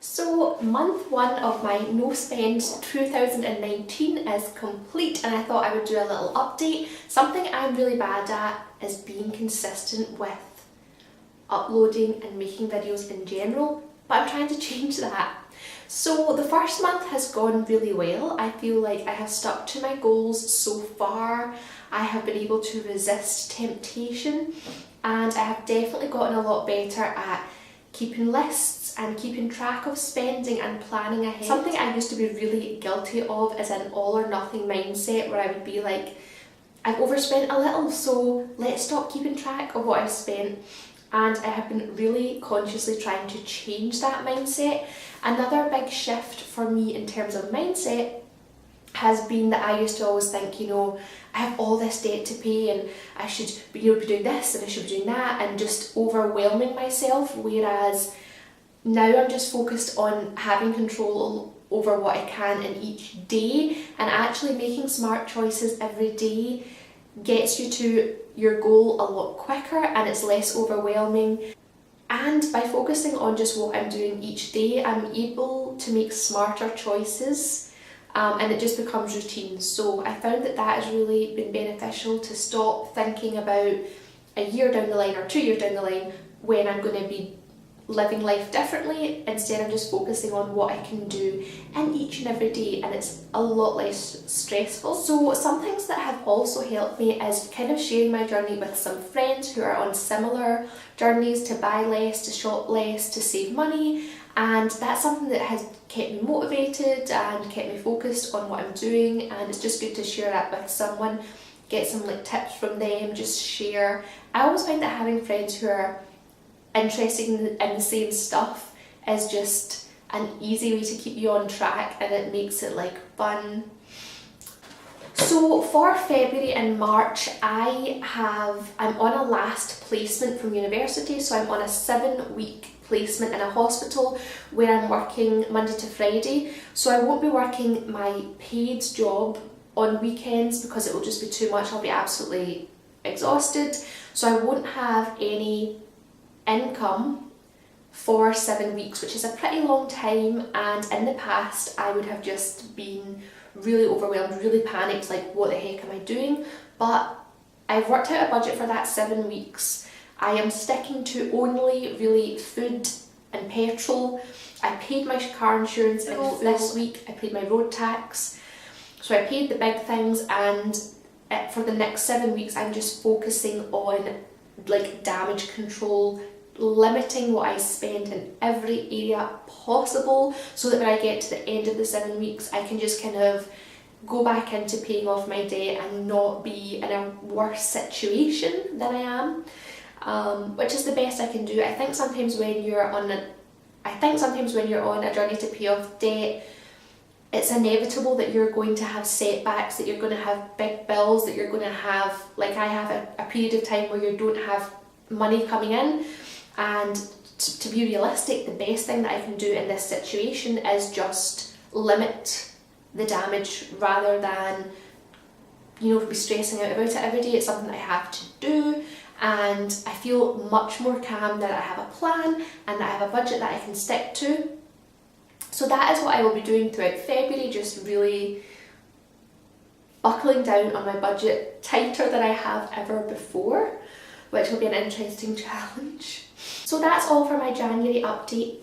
So month one of my no spend 2019 is complete, and I thought I would do a little update. Something I'm really bad at is being consistent with uploading and making videos in general, but I'm trying to change that. So the first month has gone really well. I feel like I have stuck to my goals so far. I have been able to resist temptation, and I have definitely gotten a lot better at keeping lists and keeping track of spending and planning ahead. Something I used to be really guilty of is an all or nothing mindset, where I would be like, I've overspent a little, so let's stop keeping track of what I've spent. And I have been really consciously trying to change that mindset. Another big shift for me in terms of mindset has been that I used to always think, I have all this debt to pay and I should be doing this and I should be doing that, and just overwhelming myself, whereas now I'm just focused on having control over what I can in each day, and actually making smart choices every day gets you to your goal a lot quicker and it's less overwhelming. And by focusing on just what I'm doing each day, I'm able to make smarter choices. And it just becomes routine. So I found that has really been beneficial, to stop thinking about a year down the line or 2 years down the line when I'm going to be living life differently. Instead, I'm just focusing on what I can do in each and every day, and it's a lot less stressful. So some things that have also helped me is kind of sharing my journey with some friends who are on similar journeys to buy less, to shop less, to save money. And that's something that has kept me motivated and kept me focused on what I'm doing, and it's just good to share that with someone, get some tips from them, just share. I always find that having friends who are interested in the same stuff is just an easy way to keep you on track, and it makes it fun. So for February and March, I'm on a last placement from university, so I'm on a 7-week placement in a hospital where I'm working Monday to Friday. So I won't be working my paid job on weekends because it will just be too much. I'll be absolutely exhausted. So I won't have any income for 7 weeks, which is a pretty long time, and in the past I would have just been really overwhelmed, really panicked, like what the heck am I doing? But I've worked out a budget for that 7 weeks. I am sticking to only really food and petrol. I paid my car insurance this week, I paid my road tax, so I paid the big things, and for the next 7 weeks I'm just focusing on damage control, limiting what I spend in every area possible, so that when I get to the end of the 7 weeks I can just kind of go back into paying off my debt and not be in a worse situation than I am. Which is the best I can do. I think sometimes when you're on a journey to pay off debt, it's inevitable that you're going to have setbacks, that you're going to have big bills, that you're going to have, like I have, a period of time where you don't have money coming in. And to be realistic, the best thing that I can do in this situation is just limit the damage rather than be stressing out about it every day. It's something that I have to do, and I feel much more calm that I have a plan and that I have a budget that I can stick to. So that is what I will be doing throughout February, just really buckling down on my budget tighter than I have ever before, which will be an interesting challenge. So that's all for my January update.